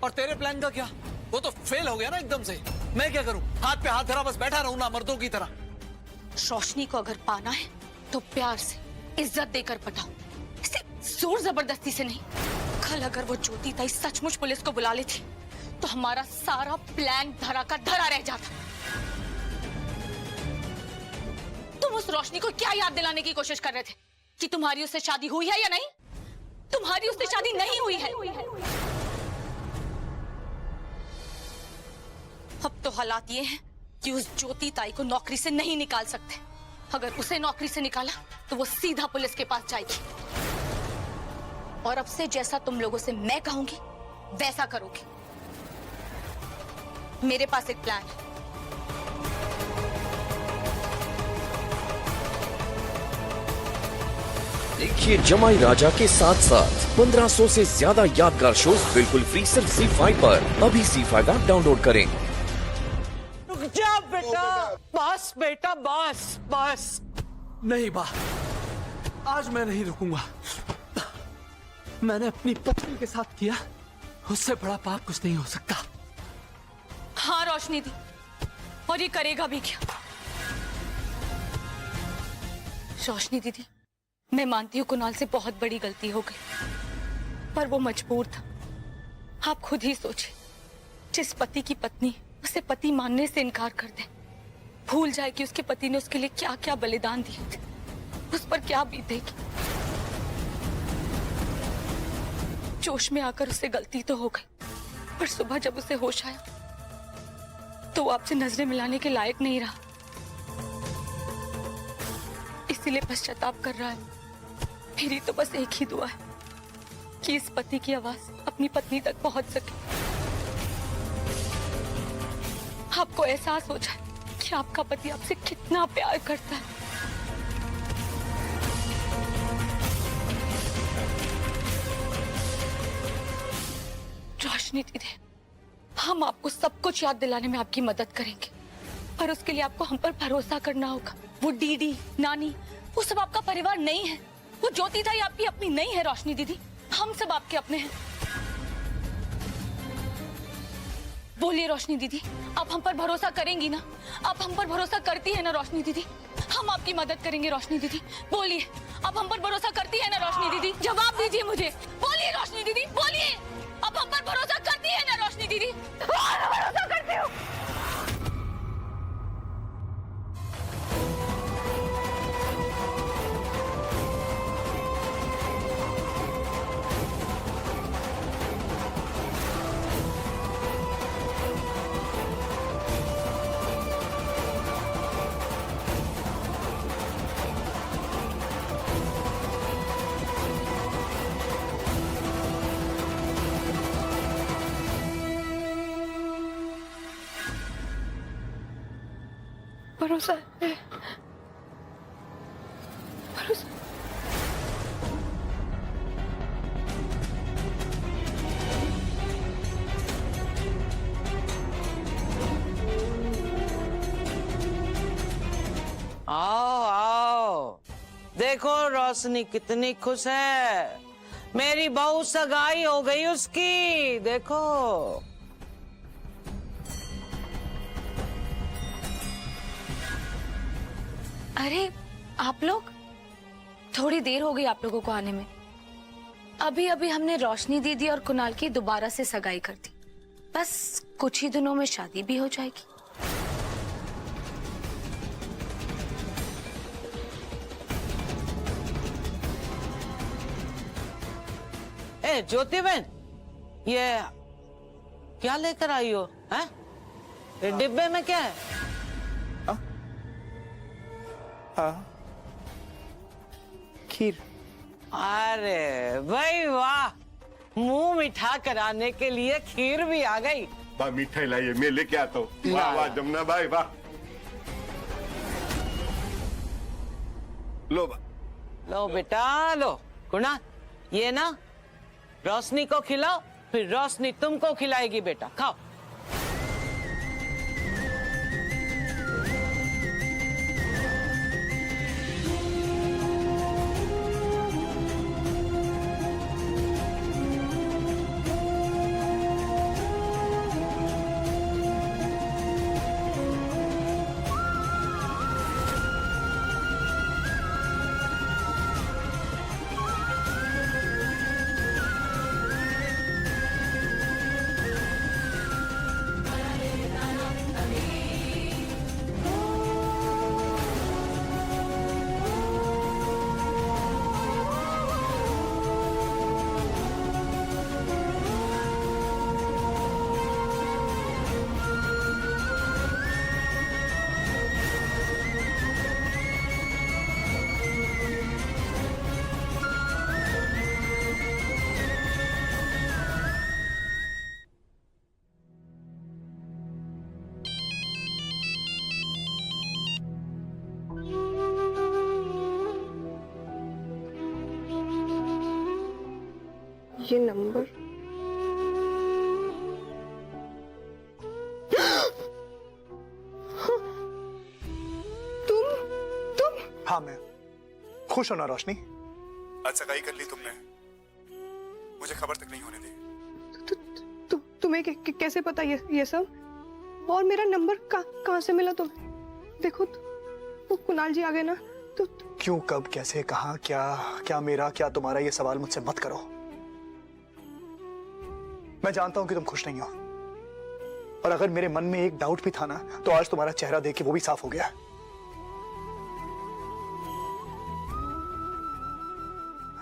और तेरे प्लान का क्या? वो तो फेल हो गया ना एकदम से। मैं क्या करूं? हाथ पे हाथ धरा बस बैठा रहूं ना मर्दों की तरह? रोशनी को अगर पाना है तो प्यार से, इज्जत देकर पटाओ, इसे जोर जबरदस्ती से नहीं। कल अगर वो ज्योति ताई सचमुच पुलिस को बुला लेती तो हमारा सारा प्लान धरा का धरा रह जाता। तुम उस रोशनी को क्या याद दिलाने की कोशिश कर रहे थे कि तुम्हारी उससे शादी हुई है या नहीं? तुम्हारी उससे शादी नहीं हुई है। अब तो हालात ये हैं कि उस ज्योति ताई को नौकरी से नहीं निकाल सकते। अगर उसे नौकरी से निकाला तो वो सीधा पुलिस के पास जाएगी। और अब से जैसा तुम लोगों से मैं कहूंगी वैसा करोगी। मेरे पास एक प्लान है। देखिए जमाई राजा के साथ साथ 1500 से ज्यादा यादगार शोज बिल्कुल फ्री सिर्फ ZEE5 पर। अभी ZEE5 ऐप डाउनलोड करें। रुक जा बेटा, बस बेटा, बस बस। नहीं बा, आज मैं नहीं रुकूंगा। मैंने अपनी पत्नी के साथ किया, उससे बड़ा पाप कुछ नहीं हो सकता। हाँ रोशनी दी, और ये करेगा भी क्या? रोशनी दीदी, मैं मानती हूँ कुणाल से बहुत बड़ी गलती हो गई, पर वो मजबूर था। आप खुद ही सोचिए, जिस पति की पत्नी उसे पति मानने से इनकार कर दे, भूल जाए कि उसके पति ने उसके लिए क्या क्या बलिदान दिए थे, उस पर क्या बीतेगी। जोश में आकर उसे गलती तो हो गई, पर सुबह जब उसे होश आया तो वो आपसे नजरें मिलाने के लायक नहीं रहा। इसीलिए पश्चाताप कर रहा है। मेरी तो बस एक ही दुआ है कि इस पति की आवाज अपनी पत्नी तक पहुंच सके। आपको एहसास हो जाए कि आपका पति आपसे कितना प्यार करता है। रोशनी दीदी, हम आपको सब कुछ याद दिलाने में आपकी मदद करेंगे, पर उसके लिए आपको हम पर भरोसा करना होगा। वो डीडी, नानी, वो सब आपका परिवार नहीं है। वो ज्योति ताई आपकी अपनी नहीं है रोशनी दीदी, हम सब आपके अपने हैं। बोलिए रोशनी दीदी, आप हम पर भरोसा करेंगी ना? आप हम पर भरोसा करती है ना रोशनी दीदी? हम आपकी मदद करेंगे रोशनी दीदी। बोलिए, आप हम पर भरोसा करती है ना रोशनी दीदी? जवाब दीजिए मुझे। बोलिए रोशनी दीदी, बोलिए, आप हम पर भरोसा करती है ना रोशनी दीदी? भरोसा करती हूँ। भरोसा है, भरोसा। आओ आओ, देखो रोशनी कितनी खुश है। मेरी बहू सगाई हो गई उसकी, देखो। अरे आप लोग, थोड़ी देर हो गई आप लोगों को आने में। अभी अभी हमने रोशनी दीदी और कुणाल की दोबारा से सगाई कर दी। बस कुछ ही दिनों में शादी भी हो जाएगी। ए ज्योति बहन, ये क्या लेकर आई हो? हैं? ये डिब्बे में क्या है? हाँ, खीर। अरे भाई वाह, मुंह मीठा कराने के लिए खीर भी आ गई। वाह, मिठाई लाइए, मैं लेके आता हूँ। वाह वाह जमुना भाई, वाह। लो लो बेटा लो। कुणाल, ये ना रोशनी को खिलाओ, फिर रोशनी तुमको खिलाएगी। बेटा खाओ। ये नंबर तुम हाँ मैं खुश हो ना रोशनी? आज सगाई कर ली तुमने, मुझे खबर तक नहीं होने दी। तुम्हें कैसे पता ये सब? और मेरा नंबर कहाँ से मिला तुम्हें? देखो तो कुणाल जी आ गए ना तो क्यों, कब, कैसे, कहाँ, क्या क्या मेरा क्या तुम्हारा, ये सवाल मुझसे मत करो। मैं जानता हूं कि तुम खुश नहीं हो, और अगर मेरे मन में एक डाउट भी था ना तो आज तुम्हारा चेहरा देख के वो भी साफ हो गया।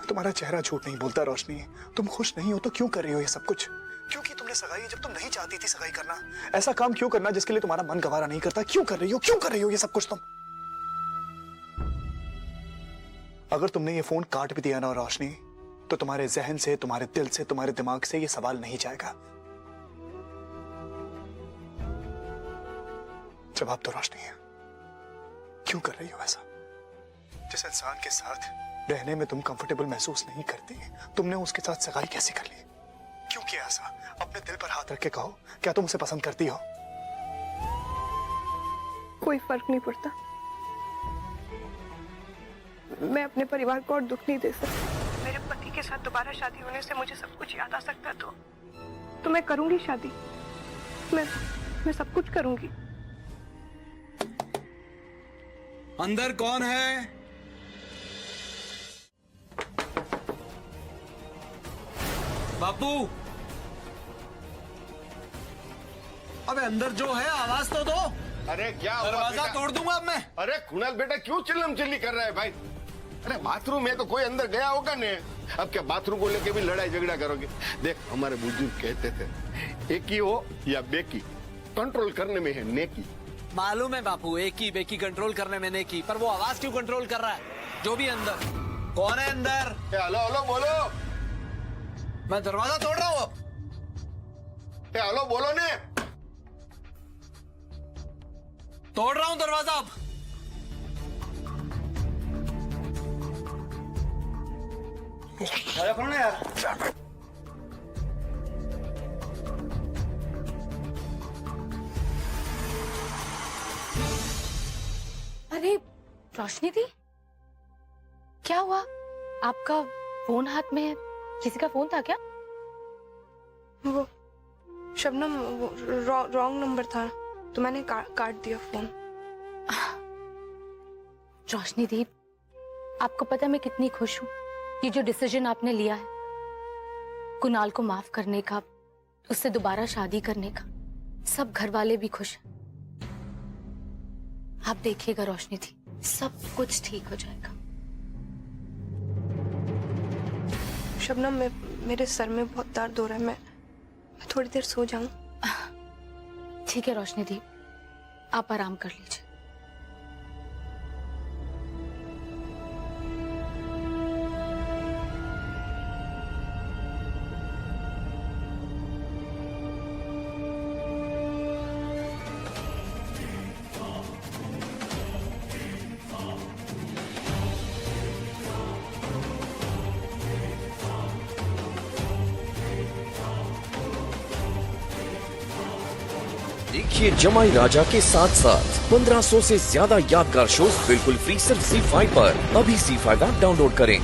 तुम्हारा चेहरा झूठ नहीं बोलता रोशनी। तुम खुश नहीं हो तो क्यों कर रही हो ये सब कुछ? क्योंकि तुमने सगाई, जब तुम नहीं चाहती थी सगाई करना, ऐसा काम क्यों करना जिसके लिए तुम्हारा मन गवारा नहीं करता? क्यों कर रही हो, क्यों कर रही हो ये सब कुछ तुम? अगर तुमने ये फोन काट भी दिया ना रोशनी, तो तुम्हारे जहन से, तुम्हारे दिल से, तुम्हारे दिमाग से ये सवाल नहीं जाएगा। जवाब तो रोशनी है, क्यों कर रही हो ऐसा? जिस इंसान के साथ रहने में तुम कंफर्टेबल महसूस नहीं करती, तुमने उसके साथ सगाई कैसे कर ली? क्यों किया ऐसा? अपने दिल पर हाथ रख के कहो, क्या तुम उसे पसंद करती हो? कोई फर्क नहीं पड़ता। मैं अपने परिवार को और दुख नहीं दे सकती। मेरे पति के साथ दोबारा शादी होने से मुझे सब कुछ याद आ सकता है तो मैं करूंगी शादी। मैं सब कुछ करूंगी। अंदर कौन है? बापू, अबे अंदर जो है आवाज तो दो। अरे क्या हुआ दरवाजा बेटा? तोड़ दूंगा अब मैं। अरे कुणाल बेटा क्यों चिल्लम चिल्ली कर रहा है भाई? अरे बाथरूम में तो कोई अंदर गया होगा ने। अब क्या बाथरूम को लेके भी लड़ाई झगड़ा करोगे? देख हमारे बुजुर्ग कहते थे, एक ही हो या बेकी, कंट्रोल करने में है नेकी। मालूम है बापू, एक ही बेकी कंट्रोल करने में नहीं की, पर वो आवाज क्यों कंट्रोल कर रहा है? जो भी अंदर, कौन है अंदर? हेलो हेलो बोलो। मैं दरवाजा तोड़ रहा हूँ अब। हेलो बोलो ने। तोड़ रहा हूँ दरवाजा अब। कौन है यार? अरे रोशनी दी, क्या हुआ? आपका फोन हाथ में है? किसी का फोन था क्या? वो शबनम, रॉन्ग नंबर था तो मैंने काट दिया फोन। रोशनी दी, आपको पता है मैं कितनी खुश हूँ। ये जो डिसीजन आपने लिया है कुणाल को माफ करने का, उससे दोबारा शादी करने का, सब घर वाले भी खुश हैं। आप देखिएगा रोशनी दी, सब कुछ ठीक हो जाएगा। शबनम, मेरे सर में बहुत दर्द हो रहा है। मैं थोड़ी देर सो जाऊं? ठीक है रोशनी दी, आप आराम कर लीजिए। देखिए जमाई राजा के साथ साथ 1500 से ज्यादा यादगार शोज बिल्कुल फ्री सिर्फ ZEE5 पर। अभी ZEE5 ऐप डाउनलोड करें।